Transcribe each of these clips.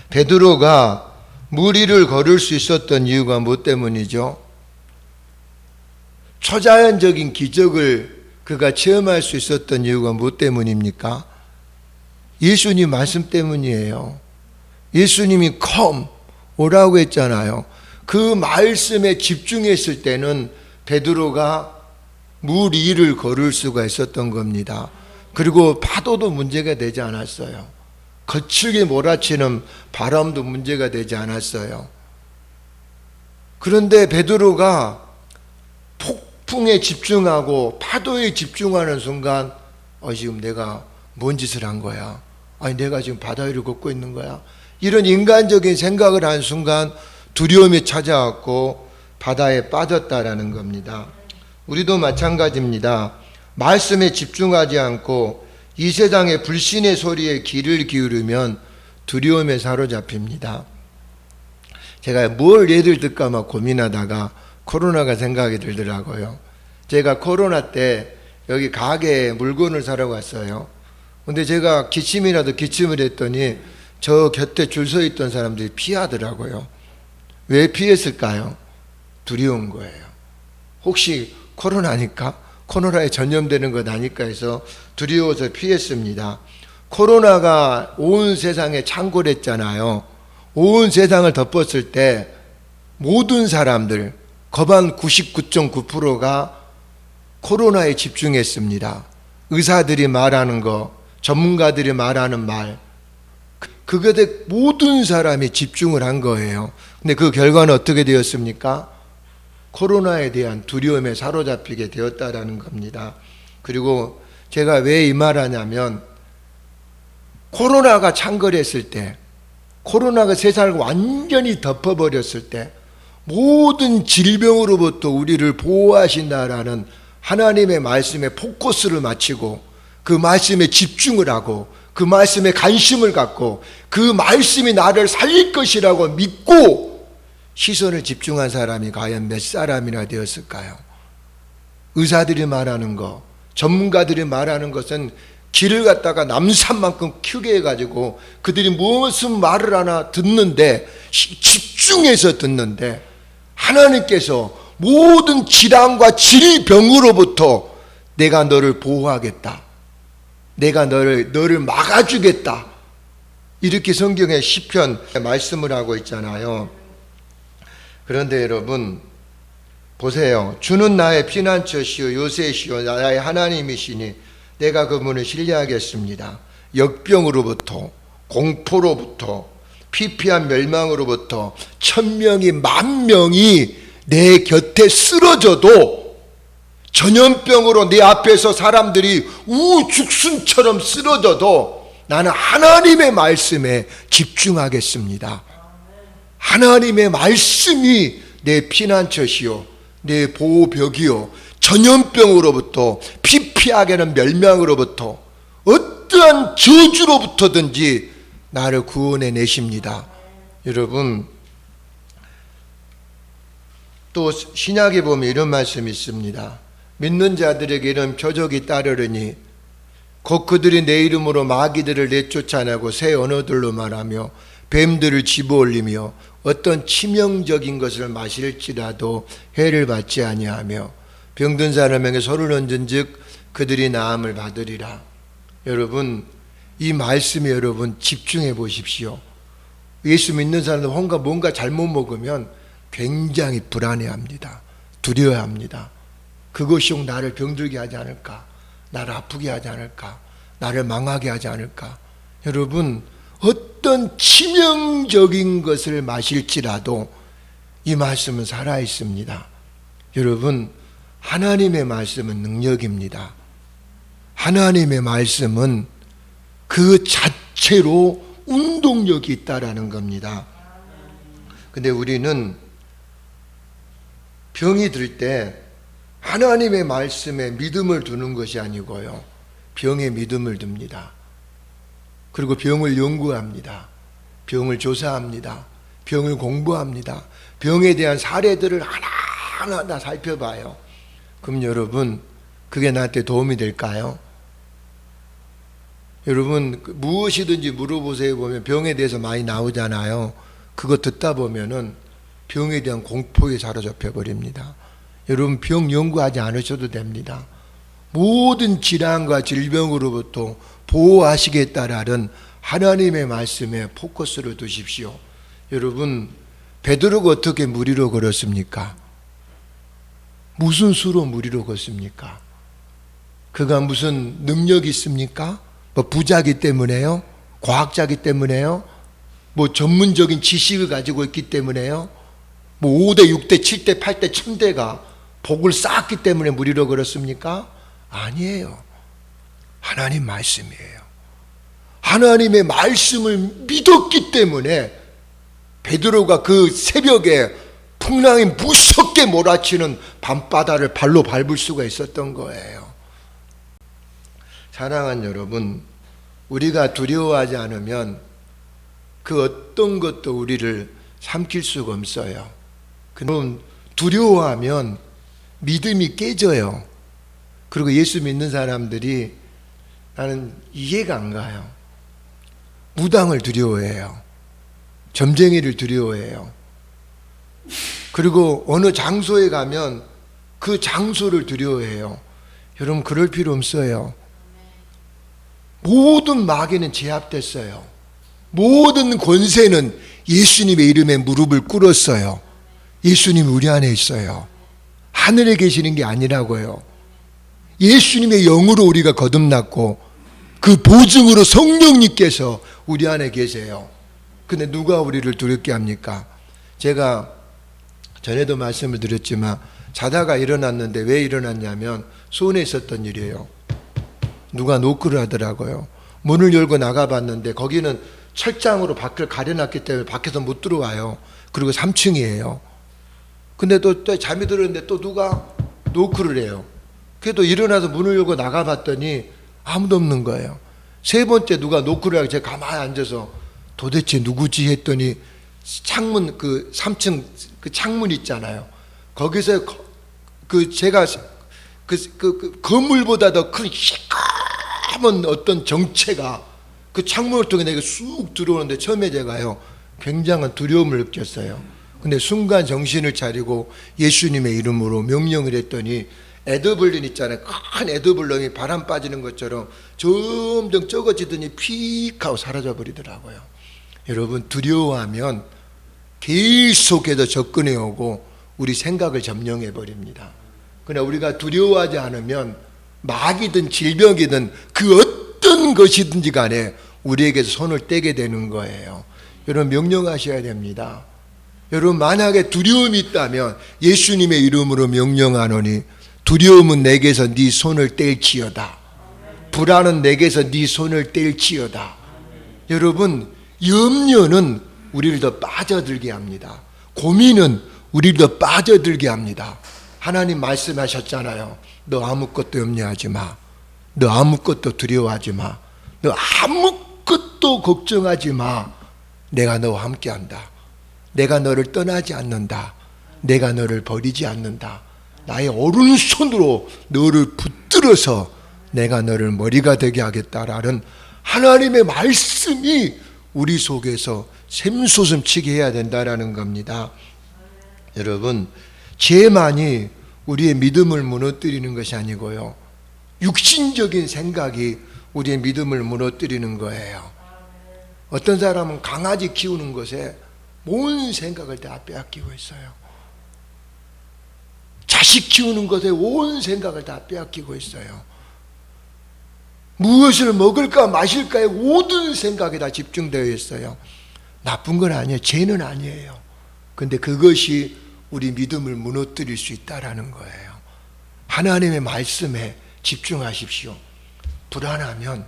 베드로가 물 위를 걸을 수 있었던 이유가 무엇 때문이죠? 초자연적인 기적을 그가 체험할 수 있었던 이유가 무엇 때문입니까? 예수님 말씀 때문이에요. 예수님이 come, 오라고 했잖아요. 그 말씀에 집중했을 때는 베드로가 물 위를 걸을 수가 있었던 겁니다. 그리고 파도도 문제가 되지 않았어요. 거칠게 몰아치는 바람도 문제가 되지 않았어요. 그런데 베드로가 폭풍에 집중하고 파도에 집중하는 순간 지금 내가 뭔 짓을 한 거야? 아니 내가 지금 바다 위를 걷고 있는 거야? 이런 인간적인 생각을 한 순간 두려움이 찾아왔고 바다에 빠졌다라는 겁니다. 우리도 마찬가지입니다. 말씀에 집중하지 않고 이 세상의 불신의 소리에 귀를 기울이면 두려움에 사로잡힙니다. 제가 뭘 예를 들까 막 고민하다가 코로나가 생각이 들더라고요. 제가 코로나 때 여기 가게에 물건을 사러 갔어요. 근데 제가 기침이라도 기침을 했더니 저 곁에 줄 서 있던 사람들이 피하더라고요. 왜 피했을까요? 두려운 거예요. 혹시 코로나니까? 코로나에 전염되는 것 아닐까 해서 두려워서 피했습니다. 코로나가 온 세상에 창궐했잖아요. 온 세상을 덮었을 때 모든 사람들 거반 99.9%가 코로나에 집중했습니다. 의사들이 말하는 거, 전문가들이 말하는 말, 그것에 모든 사람이 집중을 한 거예요. 근데 그 결과는 어떻게 되었습니까? 코로나에 대한 두려움에 사로잡히게 되었다라는 겁니다. 그리고 제가 왜 이 말하냐면 코로나가 창궐했을 때, 코로나가 세상을 완전히 덮어버렸을 때 모든 질병으로부터 우리를 보호하신다라는 하나님의 말씀에 포커스를 맞추고 그 말씀에 집중을 하고 그 말씀에 관심을 갖고 그 말씀이 나를 살릴 것이라고 믿고 시선을 집중한 사람이 과연 몇 사람이나 되었을까요? 의사들이 말하는 거, 전문가들이 말하는 것은 귀를 갖다가 남산만큼 크게 해가지고 그들이 무슨 말을 하나 듣는데 집중해서 듣는데 하나님께서 모든 질환과 질병으로부터 내가 너를 보호하겠다, 내가 너를 막아주겠다, 이렇게 성경의 시편 말씀을 하고 있잖아요. 그런데 여러분 보세요. 주는 나의 피난처시요 요새시요 나의 하나님이시니 내가 그분을 신뢰하겠습니다. 역병으로부터, 공포로부터, 피피한 멸망으로부터 1000명이 10,000명이 내 곁에 쓰러져도, 전염병으로 내 앞에서 사람들이 우죽순처럼 쓰러져도 나는 하나님의 말씀에 집중하겠습니다. 하나님의 말씀이 내 피난처시요 내 보호벽이요 전염병으로부터, 피피하게 하는 멸망으로부터, 어떠한 저주로부터든지 나를 구원해 내십니다. 여러분, 또 신약에 보면 이런 말씀이 있습니다. 믿는 자들에게 이런 표적이 따르리니 곧 그들이 내 이름으로 마귀들을 내쫓아내고 새 언어들로 말하며 뱀들을 집어올리며 어떤 치명적인 것을 마실지라도 해를 받지 아니하며 병든 사람에게 손을 얹은즉 그들이 나음을 받으리라. 여러분, 이 말씀에 여러분 집중해 보십시오. 예수 믿는 사람들 뭔가 잘못 먹으면 굉장히 불안해합니다. 두려워합니다. 그것이 나를 병들게 하지 않을까, 나를 아프게 하지 않을까, 나를 망하게 하지 않을까. 여러분, 어떤 치명적인 것을 마실지라도 이 말씀은 살아있습니다. 여러분, 하나님의 말씀은 능력입니다. 하나님의 말씀은 그 자체로 운동력이 있다라는 겁니다. 근데 우리는 병이 들 때 하나님의 말씀에 믿음을 두는 것이 아니고요, 병에 믿음을 둡니다. 그리고 병을 연구합니다. 병을 조사합니다. 병을 공부합니다. 병에 대한 사례들을 하나하나 살펴봐요. 그럼 여러분, 그게 나한테 도움이 될까요? 여러분 무엇이든지 물어보세요 보면 병에 대해서 많이 나오잖아요. 그거 듣다 보면은 병에 대한 공포에 사로잡혀 버립니다. 여러분 병 연구하지 않으셔도 됩니다. 모든 질환과 질병으로부터 보호하시겠다라는 하나님의 말씀에 포커스를 두십시오. 여러분 베드로가 어떻게 물 위로 걸었습니까? 무슨 수로 물 위로 걷습니까? 그가 무슨 능력이 있습니까? 뭐 부자기 때문에요? 과학자기 때문에요? 뭐 전문적인 지식을 가지고 있기 때문에요? 뭐 5대, 6대, 7대, 8대, 1000대가 복을 쌓았기 때문에 물 위로 걸었습니까? 아니에요. 하나님 말씀이에요. 하나님의 말씀을 믿었기 때문에 베드로가 그 새벽에 풍랑이 무섭게 몰아치는 밤바다를 발로 밟을 수가 있었던 거예요. 사랑하는 여러분, 우리가 두려워하지 않으면 그 어떤 것도 우리를 삼킬 수가 없어요. 그럼 두려워하면 믿음이 깨져요. 그리고 예수 믿는 사람들이 나는 이해가 안 가요. 무당을 두려워해요. 점쟁이를 두려워해요. 그리고 어느 장소에 가면 그 장소를 두려워해요. 여러분 그럴 필요 없어요. 모든 마귀는 제압됐어요. 모든 권세는 예수님의 이름에 무릎을 꿇었어요. 예수님이 우리 안에 있어요. 하늘에 계시는 게 아니라고요. 예수님의 영으로 우리가 거듭났고 그 보증으로 성령님께서 우리 안에 계세요. 근데 누가 우리를 두렵게 합니까? 제가 전에도 말씀을 드렸지만 자다가 일어났는데 왜 일어났냐면 수원에 있었던 일이에요. 누가 노크를 하더라고요. 문을 열고 나가봤는데 거기는 철장으로 밖을 가려놨기 때문에 밖에서 못 들어와요. 그리고 3층이에요. 근데 또 잠이 들었는데 또 누가 노크를 해요. 그래도 일어나서 문을 열고 나가봤더니 아무도 없는 거예요. 세 번째 누가 노크를 하고 제가 가만히 앉아서 도대체 누구지 했더니 창문 그 3층 그 창문 있잖아요. 거기서 그 제가 그 건물보다 더 큰 시커먼 어떤 정체가 그 창문을 통해 내가 쑥 들어오는데 처음에 제가요 굉장한 두려움을 느꼈어요. 근데 순간 정신을 차리고 예수님의 이름으로 명령을 했더니 에드블린 있잖아요. 큰 에드블론이 바람 빠지는 것처럼 점점 적어지더니 픽 하고 사라져 버리더라고요. 여러분 두려워하면 계속해서 접근해 오고 우리 생각을 점령해 버립니다. 그러나 우리가 두려워하지 않으면 마귀든 질병이든 그 어떤 것이든지 간에 우리에게서 손을 떼게 되는 거예요. 여러분 명령하셔야 됩니다. 여러분 만약에 두려움이 있다면 예수님의 이름으로 명령하노니 두려움은 내게서 네 손을 뗄지어다. 불안은 내게서 네 손을 뗄지어다. 여러분 염려는 우리를 더 빠져들게 합니다. 고민은 우리를 더 빠져들게 합니다. 하나님 말씀하셨잖아요. 너 아무것도 염려하지 마. 너 아무것도 두려워하지 마. 너 아무것도 걱정하지 마. 내가 너와 함께한다. 내가 너를 떠나지 않는다. 내가 너를 버리지 않는다. 나의 오른손으로 너를 붙들어서 내가 너를 머리가 되게 하겠다라는 하나님의 말씀이 우리 속에서 샘솟음치게 해야 된다라는 겁니다. 여러분 죄만이 우리의 믿음을 무너뜨리는 것이 아니고요, 육신적인 생각이 우리의 믿음을 무너뜨리는 거예요. 어떤 사람은 강아지 키우는 것에 온 생각을 다 빼앗기고 있어요. 자식 키우는 것에 온 생각을 다 빼앗기고 있어요. 무엇을 먹을까 마실까에 모든 생각이 다 집중되어 있어요. 나쁜 건 아니에요. 죄는 아니에요. 근데 그것이 우리 믿음을 무너뜨릴 수 있다라는 거예요. 하나님의 말씀에 집중하십시오. 불안하면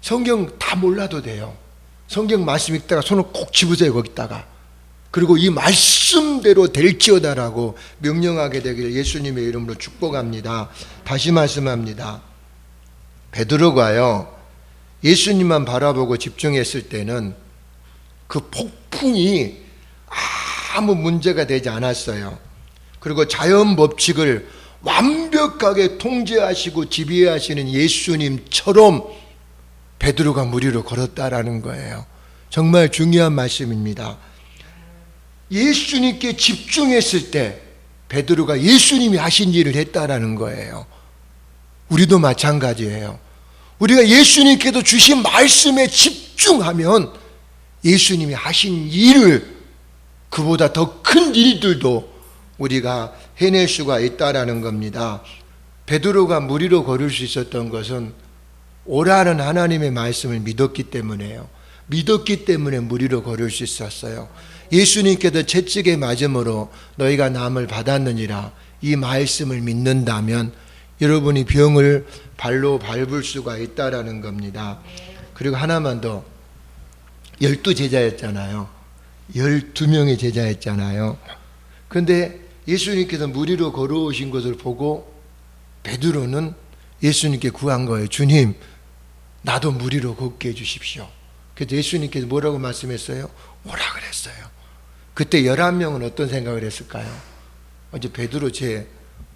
성경 다 몰라도 돼요. 성경 말씀 읽다가 손을 꼭 집으세요. 거기다가. 그리고 이 말씀대로 될지어다라고 명령하게 되기를 예수님의 이름으로 축복합니다. 다시 말씀합니다. 베드로가요 예수님만 바라보고 집중했을 때는 그 폭풍이 아무 문제가 되지 않았어요. 그리고 자연 법칙을 완벽하게 통제하시고 지배하시는 예수님처럼 베드로가 물 위로 걸었다라는 거예요. 정말 중요한 말씀입니다. 예수님께 집중했을 때 베드로가 예수님이 하신 일을 했다라는 거예요. 우리도 마찬가지예요. 우리가 예수님께도 주신 말씀에 집중하면 예수님이 하신 일을, 그보다 더 큰 일들도 우리가 해낼 수가 있다라는 겁니다. 베드로가 물 위로 걸을 수 있었던 것은 오라는 하나님의 말씀을 믿었기 때문에요. 믿었기 때문에 물 위로 걸을 수 있었어요. 예수님께서 채찍에 맞음으로 너희가 남을 받았느니라, 이 말씀을 믿는다면 여러분이 병을 발로 밟을 수가 있다라는 겁니다. 그리고 하나만 더, 12제자였잖아요. 12명의 제자였잖아요. 그런데 예수님께서 물 위로 걸어오신 것을 보고 베드로는 예수님께 구한 거예요. 주님, 나도 물 위로 걷게 해주십시오. 그래서 예수님께서 뭐라고 말씀했어요? 오라 그랬어요. 그때 11명은 어떤 생각을 했을까요? 이제 베드로 쟤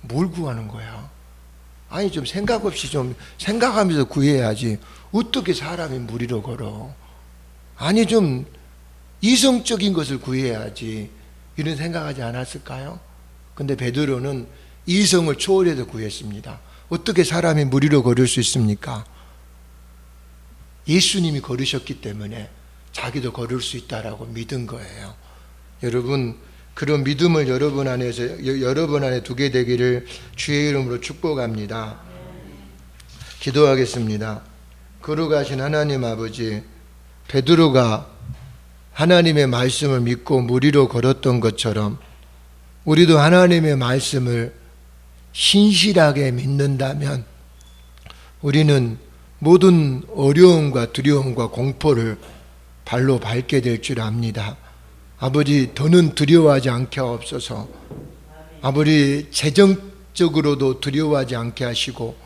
뭘 구하는 거야? 아니 좀 생각 없이 좀 생각하면서 구해야지. 어떻게 사람이 물 위로 걸어? 아니 좀 이성적인 것을 구해야지. 이런 생각하지 않았을까요? 근데 베드로는 이성을 초월해서 구했습니다. 어떻게 사람이 물 위로 걸을 수 있습니까? 예수님이 걸으셨기 때문에 자기도 걸을 수 있다라고 믿은 거예요. 여러분, 그런 믿음을 여러분 안에 두게 되기를 주의 이름으로 축복합니다. 기도하겠습니다. 거룩하신 하나님 아버지, 베드로가 하나님의 말씀을 믿고 물 위로 걸었던 것처럼 우리도 하나님의 말씀을 신실하게 믿는다면 우리는 모든 어려움과 두려움과 공포를 발로 밟게 될 줄 압니다. 아버지, 더는 두려워하지 않게 하옵소서. 아버지, 재정적으로도 두려워하지 않게 하시고,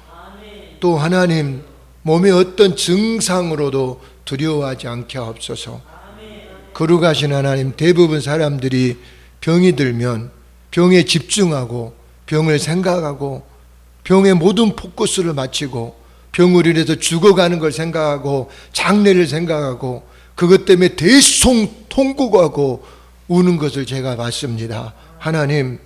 또 하나님 몸의 어떤 증상으로도 두려워하지 않게 하옵소서. 거룩하신 하나님, 대부분 사람들이 병이 들면 병에 집중하고 병을 생각하고 병의 모든 포커스를 맞추고 병으로 인해서 죽어가는 걸 생각하고 장래를 생각하고 그것 때문에 대통곡하고 우는 것을 제가 봤습니다. 하나님,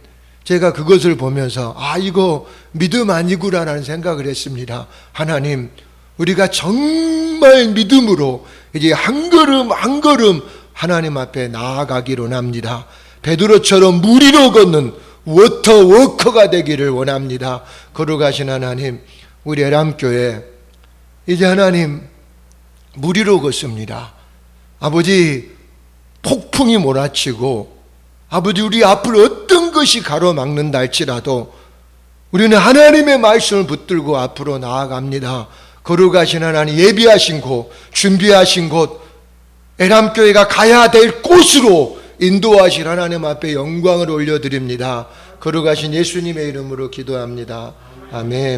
제가 그것을 보면서 이거 믿음 아니구나라는 생각을 했습니다. 하나님, 우리가 정말 믿음으로 이제 한 걸음 한 걸음 하나님 앞에 나아가기를 원합니다. 베드로처럼 물 위로 걷는 워터워커가 되기를 원합니다. 거룩하신 하나님, 우리 에람교회 이제 하나님 물 위로 걷습니다. 아버지, 폭풍이 몰아치고 아버지 우리 앞을 어떤 것이 가로막는다 할지라도 우리는 하나님의 말씀을 붙들고 앞으로 나아갑니다. 거룩하신 하나님, 예비하신 곳, 준비하신 곳, 에람교회가 가야 될 곳으로 인도하실 하나님 앞에 영광을 올려드립니다. 거룩하신 예수님의 이름으로 기도합니다. 아멘.